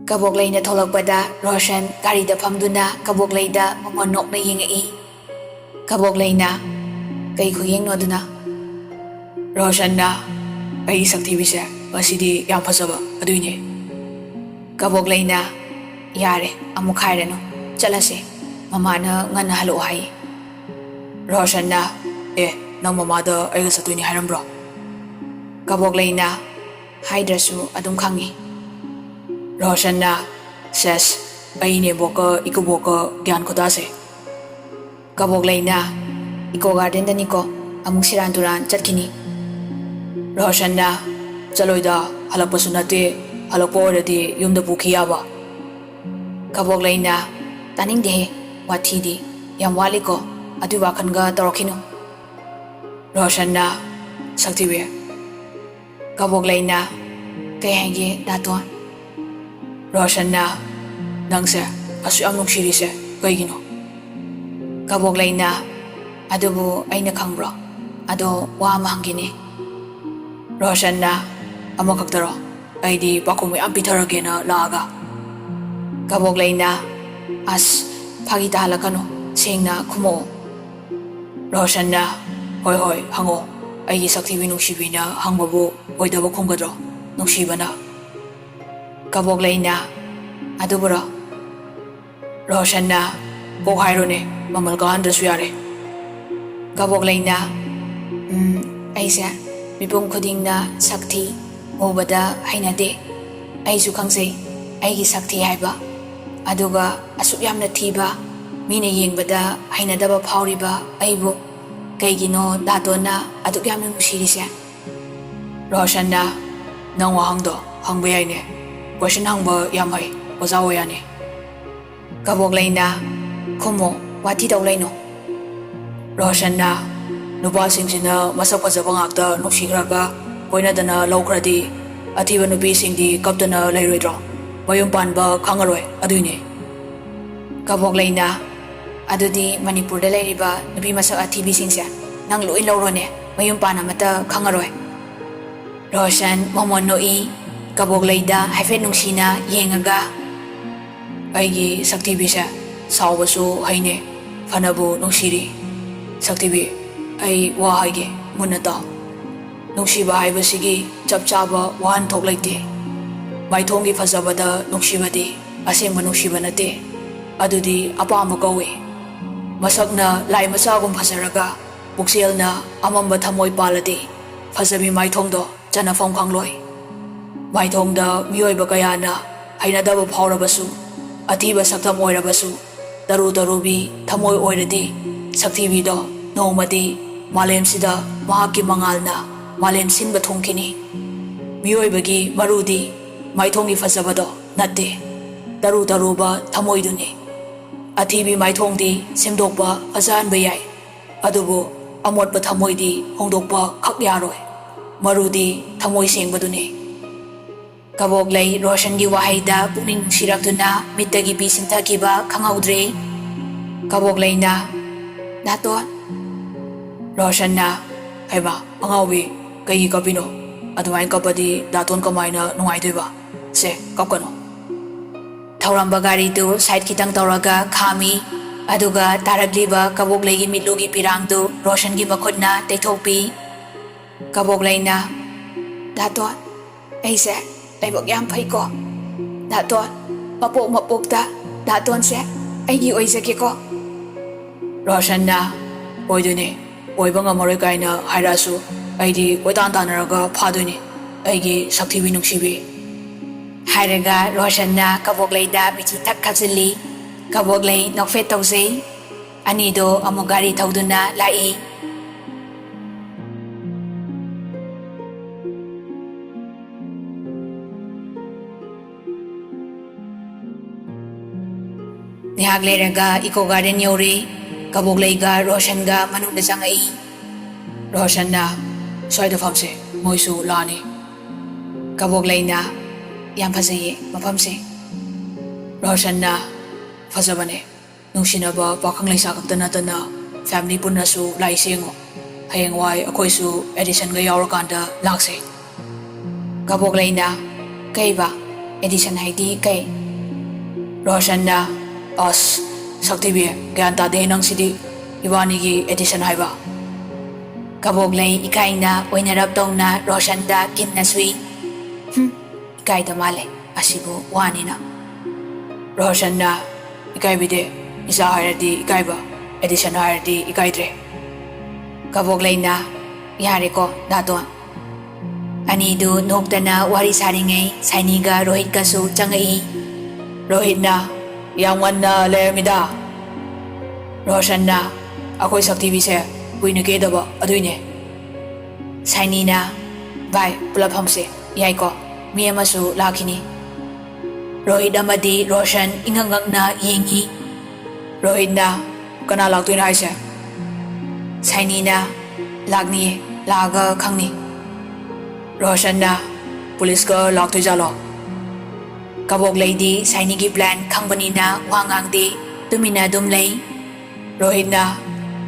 Kaboglay na tholakpada Roshan garida famduna kaboglayda mamonok na yingai. Kaboglay na kay khuyeng no duna. Roshan na ay sakti bisa masidi yang fasaba aduine. Kaboglay na yare amuk khaira no chalase mama na ngana halo hai. Roshan na nang mama da ay satuini hairam bro. Kaboglay na haidrasu adum khangi. Roshan na says ay ne boka iko boka gyan ko dase. Kaboglay na iko garden da niko amuk siran turan chatkini. Roshan na chaloida halakpa sunate halakpa oradi yumda bukiyaba. Kaboglay na taning de wathi di yam wali ko adu wakan ga torokino. Roshan na saktibe. Kaboglay na kay hangi daton. Roshan na nangse asuyam nungsiri se kaygino. Kaboglay na adubu ay nakangbro ado wa mahangini. Roshan na amakagtaro ay di pakumi ang pitarage na laaga. Kaboglay na as pagitahala ka no sing na kumo. Roshan na hoy hango ay saktibi nungsibi na hangbabu oy daba kumgadro nungsiba na. Kaboglay na adubura. Roshan na buhairo ne mamalgahan rasuyare. Kaboglay na aysa mipong kuding na sakti ubada hainade aysu kangsay aygi sakti haiba aduga asuk yamna thiba mina yengbada hainadaba phawriba aibu kaygino datona aduk yamna nusirise. Roshan na nang wahangdo hangba yaine question hangba yamai oza oyane. Kaboglay na kumo wati daulay no. Roshan na nupasingina masak fazaba ngakta nuksigraga koinadana lawkradi athiba nupisingdi kaptana layroidro mayum panba khangaroi aduine. Kaboglay na adudi Manipurda layriba nupi masak athibisingse nang loi lawrone mayum pana mata khangaroi. Roshan momon noi Kaboglayda haifet nungsina yengaga aygi saktibisa sawbasu haine fanabu nungsiri saktibi ay wahayge munata nungsiba haibasigi chapchaba wahan thoklayte maithongi fazabada nungsibadi asengba nungsiba nate adudi apama kawi masakna lai masagum fasaraga bukselna amamba thamoy paladi fazabi maithongdo chanafam khangloi. Maithongda miyoiba kayana hainadaba phawrabasu athiba saktham oirabasu daru darubi thamoy oiradi saktibido nomadi malemsida mahakki mangalna malem sinba thongkini. Miyoibagi marudi maithongi fazabado natte daru daruba thamoiduni athibi maithongdi semdokpa fajanba yai adubu amotba thamoidi hongdokpa khak yaroi marudi thamoy sengbaduni. Kaboglay Roshan gi wahayda pukning nungsirakduna mittagi bisingthakiba khanghaudre. Kaboglay na daton. Roshan na haiba angawi kaygi kapino adumain kapadi daton kamaina nungaidoiba se kapkano. Thauramba gari tu side kitang tauraga khami aduga taragliba Kaboglay gi mitlugi pirang tu Roshan gi makhutna teithokpi. Kaboglay na daton aise laibok yam phai ko daton mapok mapokta daton se aigi oizake ko. Roshan na oidune oiba ngamaroi kaina hairasu aidi koitan tanaraga phadune aigi saktibi nungsibi hairaga Roshan na Kaboglayda bichi thak khajili. Kaboglay nokfet tawjei anido amuk gari thauduna lai. Nihag layraga Eco Garden yori Kaboglayga Roshan ga manungda changai. Roshan na soida famse moisu lani. Kaboglay na yam fajaye mafamse. Roshan na fajabane nungsinaba pakhang laysa kakta natana family punnasu lai sengo hayengwai akoisu edition ga yawrakanda lakse. Kaboglay na kaiba Edison haidi kay Roshan na as saktibi gyan ta de nang sidi Iwani gi Edison haiba Kabog lay ikay na oinarap tong na Roshan da kin na sui ikay da male asibu wani na Roshan na ikay bide isa haradi ikay ba Edison haradi ikay dre Kabog lay na yari ko daton Anidu nokta na wari saringay Sainiga Rohit kasu changai Rohit na Yangwan na lemida Roshan na Ako'y saktibi se Buinageda ba aduine Saini na Bai pulap hamse Yay ko Miya masu lakini Rohit amadi Roshan ingangak na yengi Rohit na Kana laktuin ay se Saini na Lagni Laga kangni Roshan na Pulis ka laktoy jalo Kabog lay di Saini gi plan Kangbani na wangang di Tumina dumlay Rohit na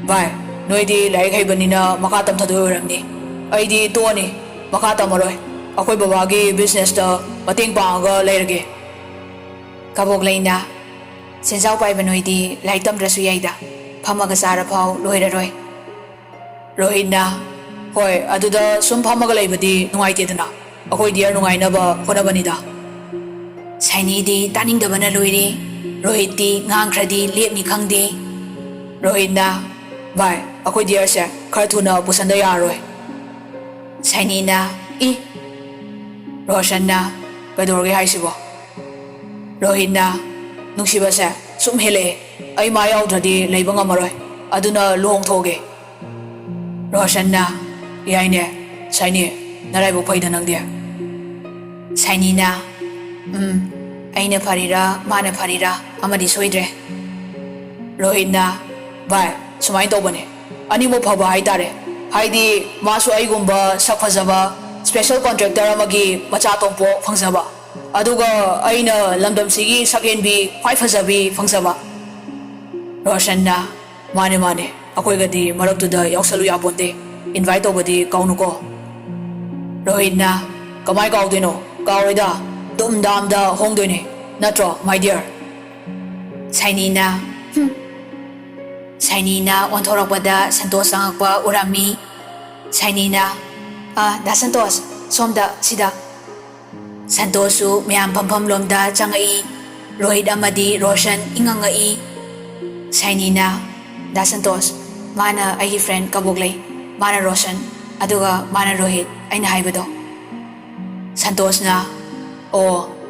Bai Noy di lai kay bani na Makatam tadoy orang ni Ay di tuwa ni Makatam maroy Ako'y babagi business na Mating pa nga lay ragi Kabog lay na Sinsaw pa iba noy di Lai tam rasu yay da Pamagasara pao Loy raroy Rohit na Hoy, aduda sumpamagalay ba di nungay na Ako'y diyar nungay na ba kuna ba nida? Saini di taning da ba na loiri? Rohit di ngangkra di liep ni kang di? Rohit na, Bai, ako'y diyar siya, kartu na busan da yaroy. Saini na, Roshan na, kadorgi hay sibo. Rohit na, nung siba siya, sumhili, ay mayaw dra di laibang amaroy, adu na luhong toge. Roshan na, Yay ne, Saini, naray bo payda nang dia. Saini na, ay na parira, mana parira, amadi soidre. Rohit na, Bai, sumayin to ba ne? Ani mo pa ba hay tare? Hay di, maso ay gumba, sakfazaba, special contractor amagi, machatong po, fangsaba. Aduga, ay na, lamdam sige, sakyan bi, pay fazabi, fangsaba. Roshan na, mane, ako'y gadi, marag to da, yaw saluya ponte. Invite over di kaunu ko. Rohit na, kamay kaw din o, kaw da, dum-dam da hong din eh. Natro, my dear. Saini na, Saini na, ontorak ba da, Santos ang akwa urami. Saini na, da Santos, somda, sida. Santosu, mayang pampamlom da, changai. Rohit amadi, Roshan, ingangai. Saini na, da Santos, mana ay friend kabuglay. Mana Roshan, aduga mana Rohit ay nahay ba do? Santos na,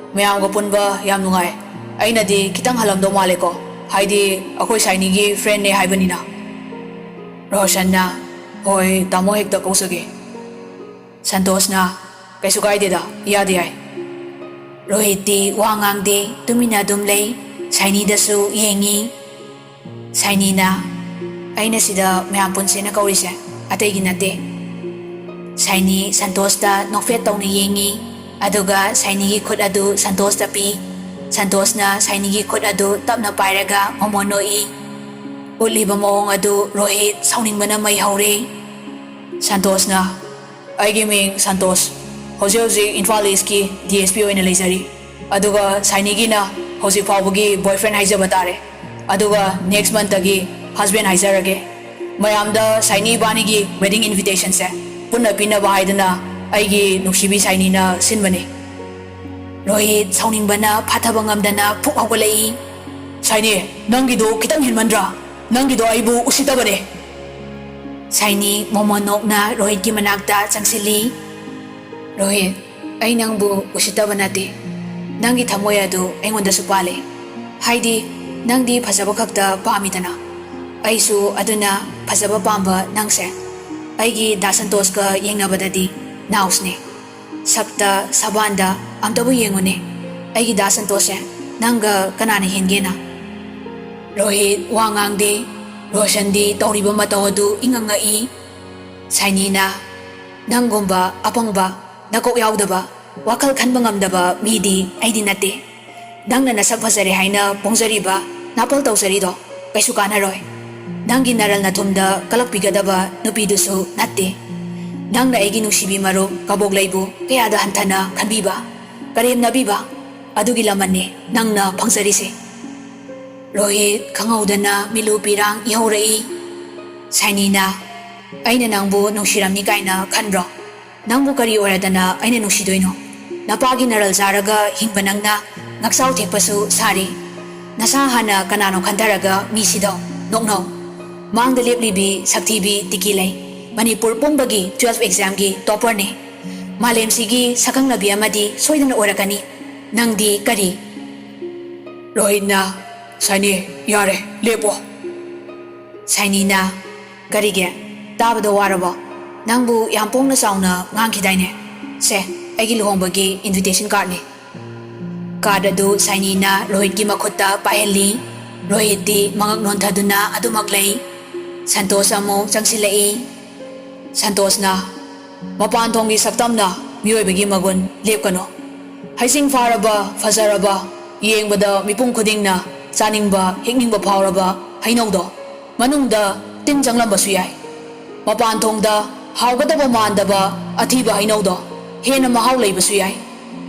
mayang gapun ba yam nungay? Ay na di kitang halam do mali ko. Hay di ako'y Saini gi friend ni hay ba nina? Roshan na, hoy tamo hekta kong sagi. Santos na, kay sukay di da, iya di ay. Rohit di wangang di, tumina dumlay, Saini da su yengi. Saini na, ay na sida mayampun siya na kauli siya. Atay ginate. Saini Santos da nokfet tong ni yengi. Aduga Saini gi kod adu Santos da pi. Santos na Saini gi kod adu tap na pairaga momono i. Uli ba mo adu Rohit sauning ba na may haure. Santos na ay giming Santos. Hausi Imphal Eastki DSP oina laysari. Aduga Saini gi na hausi fawagi boyfriend haija batare. Aduga next month agi husband haizarage. Mayamda Saini bani gi wedding invitation se punna pina ba haidana aigi nuksibi Saini na sinbani. Rohit sauning bana phataba ngamdana phuk hawgalai. Saini nangi do kitang hinmandra nangi do aibu usita bane. Saini momonok na Rohit gi manakta changsili. Rohit ay nang bu usita banati nangi thamoy adu aingonda supale. Haidi nangdi phasaba khakta pamitana. Aisu aduna phasaba pamba nangse aigi da Santos ka yengnabadadi nausne sakta sabanda amtabu yengone aigi da Santos nanga kanana hengena. Rohit wangang de Roshan di tawriba mataw adu ingangai. Saini na nanggomba apangba nakok yawdaba wakal khanba ngamdaba midi aidi nate nangna nasak phasare haina pongzariba napal tawsari do kaisu kanaroy. Nangi naral na tumda kalakpigadaba nupidusu natte. Nang na egi nungsibi maro kabog laybo kaya da hantana kanbiba. Karem nabiba ꯑꯗꯨꯒꯤ ꯂꯃꯟꯅꯤ ꯅꯪꯅ ꯐꯪꯖꯔꯤꯁꯦ ꯔꯣꯍꯤꯠ ꯈꯪꯍꯧꯗꯅ ꯃꯤꯂꯨ ꯄꯤꯔꯥꯡ ꯏꯍꯧꯔꯛꯏ ꯁꯥꯏꯅꯤꯅ ꯑꯩꯅ ꯅꯪꯕꯨ ꯅꯨꯡꯁꯤꯔꯝꯃꯤ ꯀꯥꯏꯅ ꯈꯟꯕ꯭ꯔꯣ ꯅꯪꯕꯨ ꯀꯔꯤ ꯑꯣꯏꯔꯗꯅ ꯑꯩꯅ ꯅꯨꯡꯁꯤꯗꯣꯏꯅꯣ ꯅꯄꯥꯒꯤ ꯅꯔꯜ ꯆꯥꯔꯒ ꯍꯤꯡꯕ ꯅꯪꯅ ꯉꯛꯆꯥꯎ ꯊꯦꯛꯄꯁꯨ ꯁꯥꯔꯤ ꯅꯁꯥ ꯍꯥꯟꯅ ꯀꯅꯥꯅꯣ ꯈꯟꯊꯔꯒ ꯃꯤꯁꯤꯗꯧ ꯅꯣꯛꯅꯧ ꯃꯥꯡꯗ ꯂꯦꯞꯂꯤꯕꯤ ꯁꯛꯊꯤꯕꯤ ꯇꯤꯀꯤ ꯂꯩ ꯃꯅꯤꯄꯨꯔ ꯄꯨꯝꯕꯒꯤ 12 ꯑꯦꯛꯖꯥꯝꯒꯤ ꯇꯣꯄꯔꯅꯤ ꯃꯥꯂꯦꯝꯁꯤꯒꯤ ꯁꯛꯈꯪꯅꯕꯤ ꯑꯃꯗꯤ ꯁꯣꯏꯗꯅ ꯑꯣꯏꯔꯛꯀꯅꯤ ꯅꯪꯗꯤ ꯀꯔꯤ ꯔꯣꯍꯤꯠꯅ ꯁꯥꯏꯅꯤ ꯌꯥꯔꯦ ꯂꯦꯞꯄꯣ ꯁꯥꯏꯅꯤꯅ ꯀꯔꯤꯒꯤ ꯇꯥꯕꯗ ꯋꯥꯔꯕꯣ ꯅꯪꯕꯨ ꯌꯥꯝ ꯄꯣꯡꯅ ꯆꯥꯎꯅ ꯉꯥꯡꯈꯤꯗꯥꯏꯅꯦ ꯁꯦ ꯑꯩꯒꯤ ꯂꯨꯍꯣꯡꯕꯒꯤ ꯏꯟꯚꯤꯇꯦꯁꯟ ꯀꯥꯔꯗꯅꯤ ꯀꯥꯔꯗ ꯑꯗꯨ ꯁꯥꯏꯅꯤꯅ ꯔꯣꯍꯤꯠꯀꯤ ꯃꯈꯨꯠꯇ ꯄꯥꯏꯍꯜꯂꯤ ꯔꯣꯍꯤꯠꯇꯤ ꯃꯉꯛ ꯅꯣꯟꯊꯗꯨꯅ ꯑꯗꯨꯃꯛ ꯂꯩ ꯁꯟꯇꯣꯁ ꯑꯃꯨꯛ ꯆꯪꯁꯤꯜꯂꯛꯏ ꯁꯟꯇꯣꯁꯅ ꯃꯄꯥꯟ ꯊꯣꯡꯒꯤ ꯁꯛꯇꯝꯅ ꯃꯤꯑꯣꯏꯕꯒꯤ ꯃꯒꯨꯟ ꯂꯦꯞꯀꯅꯨ ꯍꯩꯁꯤꯡ ꯐꯥꯔꯕ ꯐꯖꯔꯕ ꯌꯦꯡꯕꯗ ꯃꯤꯄꯨꯝ ꯈꯨꯗꯤꯡꯅ ꯆꯥꯅꯤꯡꯕ ꯍꯦꯛꯅꯤꯡꯕ ꯐꯥꯎꯔꯕ ꯍꯩꯅꯧꯗꯣ ꯃꯅꯨꯡꯗ ꯇꯤꯟ ꯆꯪꯂꯝꯕꯁꯨ ꯌꯥꯏ ꯃꯄꯥꯟ ꯊꯣꯡꯗ ꯍꯥꯎꯒꯗꯕ ꯃꯥꯟꯗꯕ ꯑꯊꯤꯕ ꯍꯩꯅꯧꯗꯣ ꯍꯦꯟꯅ ꯃꯍꯥꯎ ꯂꯩꯕꯁꯨ ꯌꯥꯏ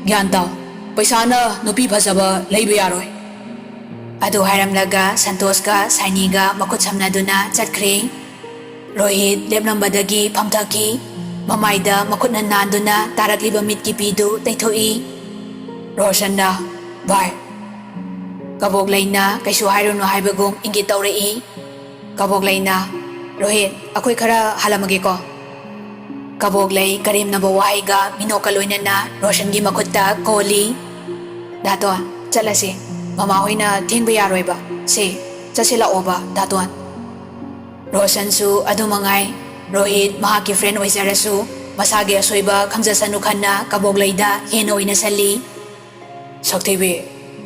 ꯒ꯭ꯌꯥꯟ ꯇꯥꯎ ꯄꯩꯁꯥꯅ ꯅꯨꯄꯤ ꯐꯖꯕ ꯂꯩꯕ ꯌꯥꯔꯣꯏ ꯑꯗꯨ ꯍꯥꯏꯔꯝꯂꯒ ꯁꯟꯇꯣꯁꯀ ꯁꯥꯏꯅꯤꯒ ꯃꯈꯨꯠ ꯁꯝꯅꯗꯨꯅ ꯆꯠꯈ꯭ꯔꯦ ꯔꯣꯍꯤꯠ ꯂꯦꯞꯂꯝꯕꯗꯒꯤ ꯐꯝꯊꯈꯤ ꯃꯃꯥꯏꯗ ꯃꯈꯨꯠꯅ ꯅꯥꯟꯗꯨꯅ ꯇꯥꯔꯛꯂꯤꯕ ꯃꯤꯠꯀꯤ ꯄꯤꯗꯨ ꯇꯩꯊꯣꯛꯏ ꯔꯣꯁꯟꯅ ꯚꯥꯏ ꯀꯕꯣꯛꯂꯩꯅ ꯀꯩꯁꯨ ꯍꯥꯏꯔꯨꯅꯨ ꯍꯥꯏꯕꯒꯨꯝ ꯏꯪꯒꯤꯠ ꯇꯧꯔꯛꯏ ꯀꯕꯣꯛꯂꯩꯅ ꯔꯣꯍꯤꯠ ꯑꯩꯈꯣꯏ ꯈꯔ ꯍꯜꯂꯝꯃꯒꯦꯀꯣ ꯀꯕꯣꯛꯂꯩ ꯀꯔꯦꯝꯅꯕ ꯋꯥꯍꯩꯒ ꯃꯤꯅꯣꯛꯀ ꯂꯣꯏꯅꯅ ꯔꯣꯁꯟꯒꯤ ꯃꯈꯨꯠꯇ ꯀꯣꯜꯂꯤ ꯗꯥꯇꯣꯟ ꯆꯠꯂꯁꯤ ꯃꯃꯥ ꯍꯣꯏꯅ ꯊꯦꯡꯕ ꯌꯥꯔꯣꯏꯕ ꯁꯤ ꯆꯠꯁꯤꯜꯂꯛꯑꯣꯕ ꯗꯥꯇꯣꯟ ꯔꯣꯁꯟꯁꯨ ꯑꯗꯨꯃꯉꯥꯏ ꯔꯣꯍꯤꯠ ꯃꯍꯥꯛꯀꯤ ꯐ꯭ꯔꯦꯟ ꯑꯣꯏꯖꯔꯁꯨ ꯃꯁꯥꯒꯤ ꯑꯁꯣꯏꯕ ꯈꯪꯖꯁꯅꯨ ꯈꯟꯅ ꯀꯕꯣꯛꯂꯩꯗ ꯍꯦꯟꯅ ꯑꯣꯏꯅ ꯁꯜꯂꯤ ꯁꯛꯊꯤꯕꯤ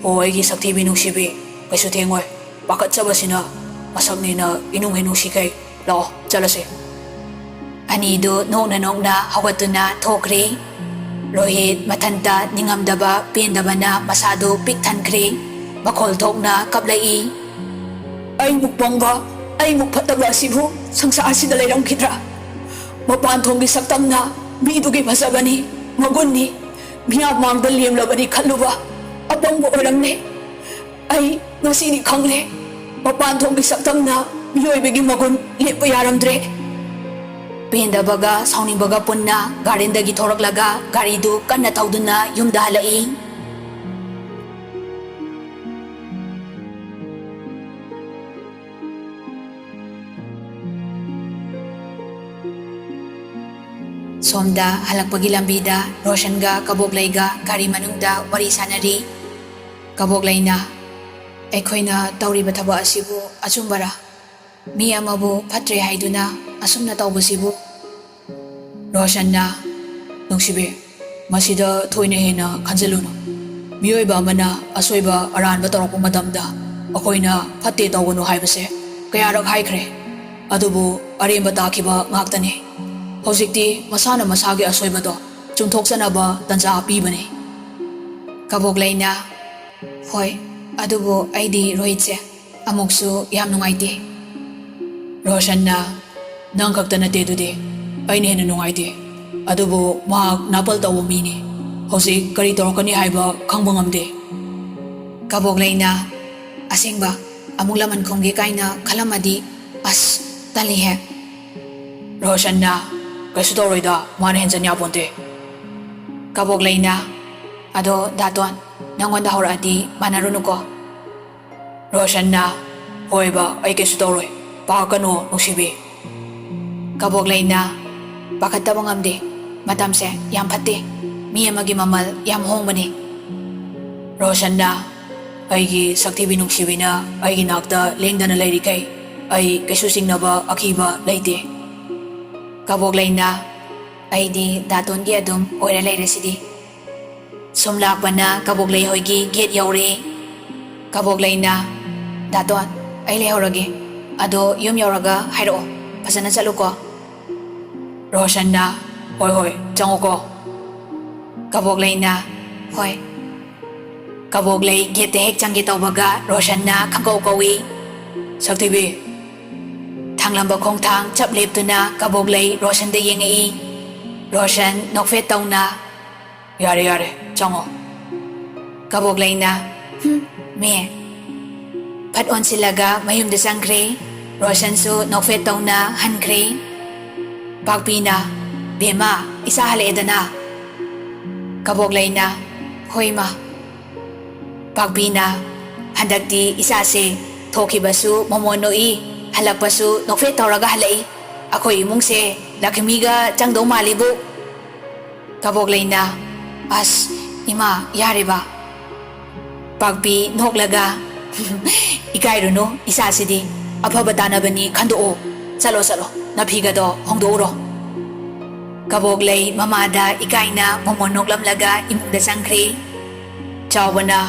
ꯍꯣ ꯑꯩꯒꯤ ꯁꯛꯊꯤꯕꯤ ꯅꯨꯡꯁꯤꯕꯤ ꯀꯩꯁꯨ ꯊꯦꯡꯉꯣꯏ ꯄꯥꯈꯠꯆꯕꯁꯤꯅ ꯃꯁꯛꯅꯤꯅ ꯏꯅꯨꯡ ꯍꯦ ꯅꯨꯡꯁꯤꯈꯩ ꯂꯥꯛꯑꯣ ꯆꯠꯂꯁꯤ ꯑꯅꯤꯗꯨ ꯅꯣꯛꯅ ꯅꯣꯛꯅ ꯍꯧꯒꯠꯇꯨꯅ ꯊꯣꯛꯈ꯭ꯔꯦ ꯔꯣꯍꯤꯠ ꯃꯊꯟꯇ ꯅꯤꯡꯉꯝꯗꯕ ꯄꯦꯟꯗꯕꯅ ꯃꯁꯥꯗꯨ ꯄꯤꯛ ꯊꯟꯈ꯭ꯔꯦ ꯃꯈꯣꯜ ꯊꯣꯛꯅ ꯀꯞꯂꯛꯏ ꯑꯩꯃꯨꯛ ꯄꯪꯕ ꯑꯩꯃꯨꯛ ꯐꯠꯇꯕ ꯑꯁꯤꯕꯨ ꯁꯪꯁꯥꯔꯁꯤꯗ ꯂꯩꯔꯝꯈꯤꯗ꯭ꯔꯥ ꯃꯄꯥꯟ ꯊꯣꯡꯒꯤ ꯁꯛꯇꯝꯅ ꯃꯤꯗꯨꯒꯤ ꯐꯖꯕꯅꯤ ꯃꯒꯨꯟꯅꯤ ꯃꯤꯌꯥꯝ ꯃꯥꯡꯗ ꯂꯦꯝꯂꯕꯅꯤ ꯈꯜꯂꯨꯕ ꯑꯄꯪꯕ ꯑꯣꯏꯔꯝꯂꯦ ꯑꯩ ꯉꯁꯤꯗꯤ ꯈꯪꯂꯦ ꯃꯄꯥꯟ ꯊꯣꯡꯒꯤ ꯁꯛꯇꯝꯅ ꯃꯤꯑꯣꯏꯕꯒꯤ ꯃꯒꯨꯟ ꯂꯦꯞꯄ ꯌꯥꯔꯝꯗ꯭ꯔꯦ ꯄꯦꯟꯗꯕꯒ ꯁꯥꯎꯅꯤꯡꯕꯒ ꯄꯨꯟꯅ ꯒꯥꯔꯗꯦꯟꯗꯒꯤ ꯊꯣꯔꯛꯂꯒ ꯒꯥꯔꯤꯗꯨ ꯀꯟꯅ ꯊꯧꯗꯨꯅ ꯌꯨꯝꯗ ꯍꯜꯂꯛꯏ ꯁꯣꯝꯗ ꯍꯜꯂꯛꯄꯒꯤ ꯂꯝꯕꯤꯗ ꯔꯣꯁꯟꯒ ꯀꯕꯣꯛꯂꯩꯒ ꯒꯥꯔꯤ ꯃꯅꯨꯡꯗ ꯋꯥꯔꯤ ꯁꯥꯟꯅꯔꯤ ꯀꯕꯣꯛꯂꯩꯅ ꯑꯩꯈꯣꯏꯅ ꯇꯧꯔꯤꯕ ꯊꯕꯛ ꯑꯁꯤꯕꯨ ꯑꯆꯨꯝꯕꯔꯥ ꯃꯤ ꯑꯃꯕꯨ ꯐꯠꯇ꯭ꯔꯦ ꯍꯥꯏꯗꯨꯅ ꯑꯁꯨꯝꯅ ꯇꯧꯕꯁꯤꯕꯨ ꯔꯣꯁꯟꯅ ꯅꯨꯡꯁꯤꯕꯤ ꯃꯁꯤꯗ ꯊꯣꯏꯅ ꯍꯦꯟꯅ ꯈꯟꯖꯤꯜꯂꯨꯅꯨ ꯃꯤꯑꯣꯏꯕ ꯑꯃꯅ ꯑꯁꯣꯏꯕ ꯑꯔꯥꯟꯕ ꯇꯧꯔꯛꯄ ꯃꯇꯝꯗ ꯑꯩꯈꯣꯏꯅ ꯐꯠꯇꯦ ꯇꯧꯒꯅꯨ ꯍꯥꯏꯕꯁꯦ ꯀꯌꯥꯔꯛ ꯍꯥꯏꯈ꯭ꯔꯦ ꯑꯗꯨꯕꯨ ꯑꯔꯦꯝꯕ ꯇꯥꯈꯤꯕ ꯉꯥꯛꯇꯅꯤ ꯍꯧꯖꯤꯛꯇꯤ ꯃꯁꯥꯅ ꯃꯁꯥꯒꯤ ꯑꯁꯣꯏꯕꯗꯣ ꯆꯨꯝꯊꯣꯛꯆꯅꯕ ꯇꯟꯖꯥ ꯄꯤꯕꯅꯤ ꯀꯕꯣꯛꯂꯩꯅ ꯍꯣꯏ ꯑꯗꯨꯕꯨ ꯑꯩꯗꯤ ꯔꯣꯍꯤꯠꯁꯦ ꯑꯃꯨꯛꯁꯨ ꯌꯥꯝ ꯅꯨꯡꯉꯥꯏꯇꯦ ꯔꯣꯁꯟꯅ ꯅꯪ ꯈꯛꯇ ꯅꯠꯇꯦ ꯑꯗꯨꯗꯤ ꯑꯩꯅ ꯍꯦꯟꯅ ꯅꯨꯡꯉꯥꯏꯇꯦ ꯑꯗꯨꯕꯨ ꯃꯍꯥꯛ ꯅꯥꯄꯜ ꯇꯧꯕ ꯃꯤꯅꯤ ꯍꯧꯖꯤꯛ ꯀꯔꯤ ꯇꯧꯔꯛꯀꯅꯤ ꯍꯥꯏꯕ ꯈꯪꯕ ꯉꯝꯗꯦ ꯀꯕꯣꯛꯂꯩꯅ ꯑꯁꯦꯡꯕ ꯑꯃꯨꯛ ꯂꯃꯟ ꯈꯨꯝꯒꯦ ꯀꯥꯏꯅ ꯈꯜꯂꯝꯃꯗꯤ ꯑꯁ ꯇꯜꯂꯤꯍꯦ ꯔꯣꯁꯟꯅ ꯀꯩꯁꯨ ꯇꯧꯔꯣꯏꯗ ꯃꯥꯅ ꯍꯦꯟꯖꯟ ꯌꯥꯄꯣꯟꯇꯦ ꯀꯕꯣꯛꯂꯩꯅ ꯑꯗꯣ ꯗꯥꯇꯣꯟ ꯅꯪꯉꯣꯟꯗ ꯍꯧꯔꯛꯑꯗꯤ ꯃꯥꯟꯅꯔꯨꯅꯨꯀꯣ ꯔꯣꯁꯟꯅ ꯍꯣꯏꯕ ꯑꯩ ꯀꯩꯁꯨ ꯇꯧꯔꯣꯏ ꯄꯥꯈꯠꯀꯅꯣ ꯅꯨꯡꯁꯤꯕꯤ ꯀꯕꯣꯛꯂꯩꯅ ꯄꯥꯈꯠꯇꯕ ꯉꯝꯗꯦ ꯃꯇꯝꯁꯦ ꯌꯥꯝ ꯐꯠꯇꯦ ꯃꯤ ꯑꯃꯒꯤ ꯃꯃꯜ ꯌꯥꯝ ꯍꯣꯡꯕꯅꯤ ꯔꯣꯁꯟꯅ ꯑꯩꯒꯤ ꯁꯛꯊꯤꯕꯤ ꯅꯨꯡꯁꯤꯕꯤꯅ ꯑꯩꯒꯤ ꯅꯥꯛꯇ ꯂꯦꯡꯗꯅ ꯂꯩꯔꯤꯈꯩ ꯑꯩ ꯀꯩꯁꯨ ꯆꯤꯡꯅꯕ ꯑꯀꯤꯕ ꯂꯩꯇꯦ ꯀꯕꯣꯛꯂꯩꯅ ꯑꯩꯗꯤ ꯗꯥꯇꯣꯟꯒꯤ ꯑꯗꯨꯝ ꯑꯣꯏꯔ ꯂꯩꯔꯁꯤꯗꯤ ꯁꯨꯝ ꯂꯥꯛꯄꯅ ꯀꯕꯣꯛꯂꯩ ꯍꯣꯏꯒꯤ ꯒꯦꯠ ꯌꯧꯔꯦ ꯀꯕꯣꯛꯂꯩꯅ ꯗꯥꯇꯣꯟ ꯑꯩ ꯂꯩꯍꯧꯔꯒꯦ ꯑꯗꯣ ꯌꯨꯝ ꯌꯧꯔꯒ ꯍꯥꯏꯔꯛꯑꯣ ꯐꯖꯅ ꯆꯠꯂꯨꯀꯣ ꯔꯣꯁꯟꯅ ꯍꯣꯏ ꯍꯣꯏ ꯆꯪꯉꯨꯀꯣ ꯀꯕꯣꯛꯂꯩꯅ ꯍꯣꯏ ꯀꯕꯣꯛꯂꯩ ꯒꯦꯠꯇ ꯍꯦꯛ ꯆꯪꯒꯦ ꯇꯧꯕꯒ ꯔꯣꯁꯟꯅ ꯈꯪꯀꯧ ꯀꯧꯏ ꯁꯛꯊꯤꯕꯤ ꯊꯥꯡꯂꯝꯕ ꯈꯣꯡꯊꯥꯡ ꯆꯞ ꯂꯦꯞꯇꯨꯅ ꯀꯕꯣꯛꯂꯩ ꯔꯣꯁꯟꯗ ꯌꯦꯡꯉꯛꯏ ꯔꯣꯁꯟ ꯅꯣꯛꯐꯦꯠ ꯇꯧꯅ ꯌꯥꯔꯦ ꯌꯥꯔꯦ ꯆꯪꯉꯣ Kabok Laina, me. Pat on silaga mayum de sangkre, Roshan su nokfet tong na hankre. Pagpina, bema, isa halieda na. Kabok Laina, hoy ma. Pagpina, handagdi isa se, thoki basu momonoi, halak basu nokfet tauraga halai. Ako imong se, lakimiga changdong malibu. Kabok Laina, as, ima, yari ba? Pagpi noklaga, ikay no, isa sidi, apabata na ba ni kando o, salo, napiga do, hongdo uro. Kabok lay mamada ikay na mamonoklam laga imong da sangkri. Chawa na,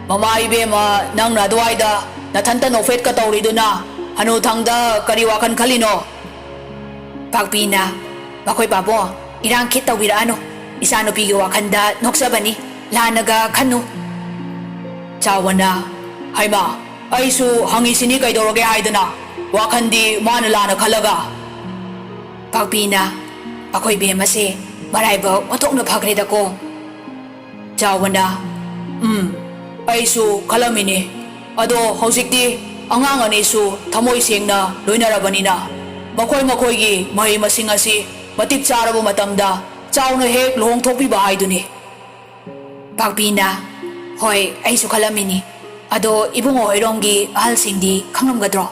mama ibe ma nang naduay da, natanta no fet katauri do na, hanu tangda kariwakan kalino. Pagpi na, bakoy babo, irang kita wirano, isa no pigiwakan da noksabani, lanaga kanu. Chawa na, hay ma, ay su hangisini kay doroge haydana, wakandi manala na kalaga. Pagpi na, ako'y bema si, maray ba matok na pagreda ko. Chawa na, ay su kalamini, ado hausikti, angangan isu tamoy siyang na loynarabani na. Makoy gi mahi masingasi, matip sarabo matamda, chaw na hek lohong topi bahay dun eh. Pagpi na, hoy, ay su kalamini. Ado ibong oironggi ahal singdi kangamgadro.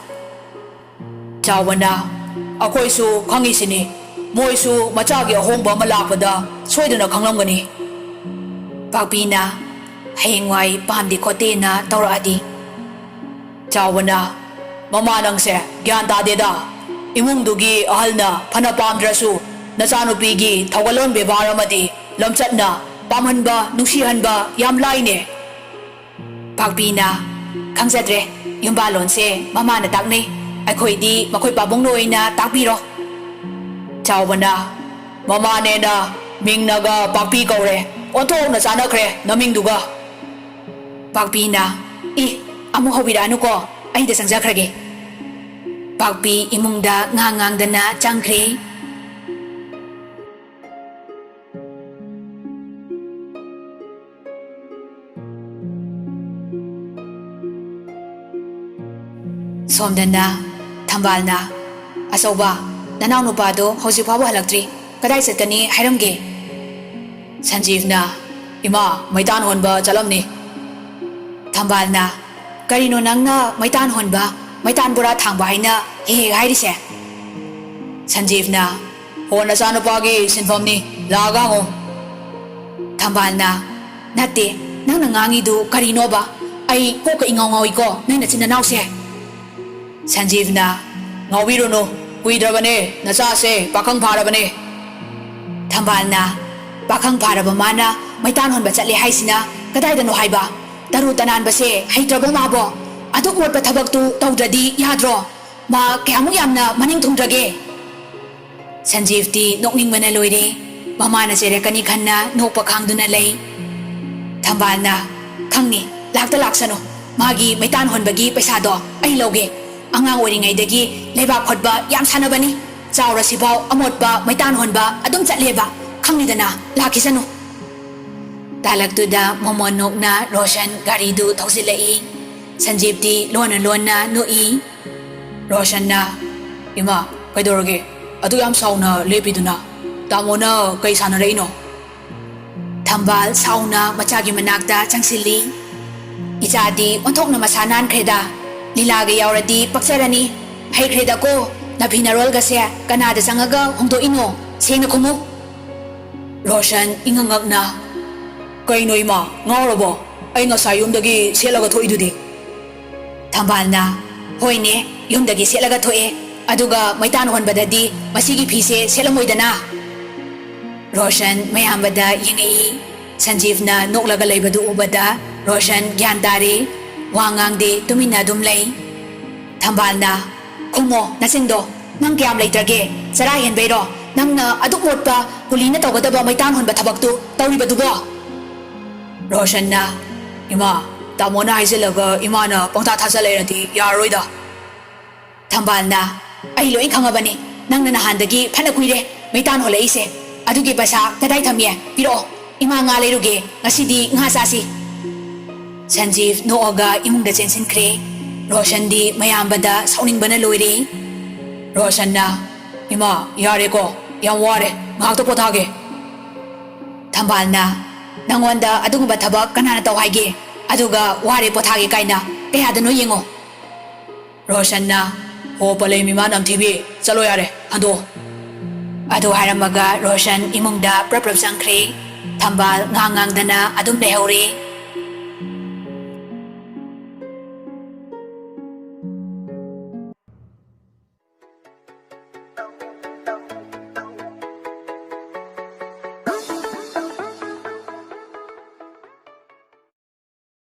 Chawa na, ako'y su kangisini, mo'y su machagi ahongba malapada, soydo na kangamgani. Pagpi na, hayengway pamdi kote na tauradi. Chawa na, mamanang se, gyan tadeda, imong dugi ahal na panapamdrasu, nasanupigi tagalon bebaramadi, lamsat na, pamhanba, nusihanba, yamlay ne. Pagpi na, kangsadre, yung balon se, mama na takne, ay ko'y di makoy pabong noy na takbiro. Chawa na, mama ne na, ming naga pagpi kaw re, oto na sana kre, naming duga. Pagpi na, amo hawirano ko, ay dasang zakrage. Pagpi imong da ngangang da na changkre. Somdan na, tambal na, asawa, nanaw no pa do, hausi pa ba halaktri, kaday sa kani hayramge. Sanjeev na, ima, may tanhon ba chalam ni? Tambal na, karino nang na may tanhon ba, may tanbura thang bahay na, hihigay di siya. Sanjeev na, ho na sana pagi sinfam ni, laga ko. Tambal na, nati, nang nangangi do karino ba, ay ko kaingaw-ngawi ko, nang nasinanaw siya. Sanjeev na, ngawiro no, kuidrabane, nasase, pakang parabane. Tambal na, pakang parabamana, may tanhon ba chatli hay sina, kaday da no hay ba, tanan ba si, hay trabo mabo, adok mo pa tabag tu, tawdradi, yadro, ma kaya mo yam na maning tungdrage. Sanjeev ti, nokning manaloy de, mama na sire kanikan na, nokpakang doon na lay. Tambal na, kang ni, laksa no, magi may tanhon bagi paisado, ay loge. Angang waringay dagi, leba khot ba, yam sana ba ni? Chawra sibaw, amot ba, may tanhon ba, adong chatle ba, kang ni dana, laki sano. Talag tu da, momonok na, Roshan, garidu, tausilai. Sanjeev ti, lon na, nui. Roshan na, ima, kay doroge, ado yam saw na, lepi do na, tamo na, kay sana rin no. Tambal, saw na, machagi managda, changsili. Ijadi, ontok na masanan kreda. Nilagay yauradi paksarani, hay kreda ko, nabhinarol kasi kanada sangaga hongdo ino, siyang na kumo. Roshan ingangag na, kay no ima, ngawra ba, ay nga sa yung dagi silaga to idudi. Tambal na, hoy ne, yung dagi silaga to aduga may tanuhan ba dadi, masigi pise silamoy da na. Roshan may ambada yingay, Sanjeev na noklagalay ba do ubada, Roshan gyantari, wangang di tuminadumlay. Tambal na, kumo, nasindo, nang kiyam lay trage, sarayan bayro, nang na adukmot pa, huli na tawag ba may tanhon ba tabag to, tawri ba dugo? Roshan na, ima, tamo na ay silaga, ima na, pang tatasalay na di, yaroy da. Tambal na, ay loing ka nga ba ni, nang nanahandagi, panakwire, may tanhon lay ise, adugi ba sa, taday tamye, pero, ima nga lay rugi, nga sidi, nga sasi. ꯁꯟꯖꯤꯞ ꯅꯣꯛꯑꯒ ꯏꯃꯨꯡꯗ ꯆꯦꯟꯁꯤꯟꯈ꯭ꯔꯦ ꯔꯣꯁꯟꯗꯤ ꯃꯌꯥꯝꯕꯗ ꯁꯥꯎꯅꯤꯡꯕꯅ ꯂꯣꯏꯔꯦ ꯔꯣꯁꯟꯅ ꯏꯃꯥ ꯌꯥꯔꯦꯀꯣ ꯌꯥꯝ ꯋꯥꯔꯦ ꯉꯥꯏꯍꯥꯛꯇ ꯄꯣꯊꯥꯒꯦ ꯊꯝꯕꯥꯜꯅ ꯅꯪꯉꯣꯟꯗ ꯑꯗꯨꯒꯨꯝꯕ ꯊꯕꯛ ꯀꯅꯥꯅ ꯇꯧ ꯍꯥꯏꯒꯦ ꯑꯗꯨꯒ ꯋꯥꯔꯦ ꯄꯣꯊꯥꯒꯦ ꯀꯥꯏꯅ ꯀꯌꯥꯗꯅꯣ ꯌꯦꯡꯉꯣ ꯔꯣꯁꯟꯅ ꯍꯣ ꯄꯂꯩ ꯃꯤꯃꯥ ꯅꯝꯊꯤꯕꯤ ꯆꯠꯂꯣ ꯌꯥꯔꯦ ꯍꯟꯗꯣꯛꯑꯣ ꯑꯗꯨ ꯍꯥꯏꯔꯝꯃꯒ ꯔꯣꯁꯟ ꯏꯃꯨꯡꯗ ꯄ꯭ꯔꯞ ꯆꯪꯈ꯭ꯔꯦ ꯊꯝꯕꯥꯜ ꯉꯥꯡꯗꯅ ꯑꯗꯨꯝ ꯂꯩꯍꯧꯔꯦ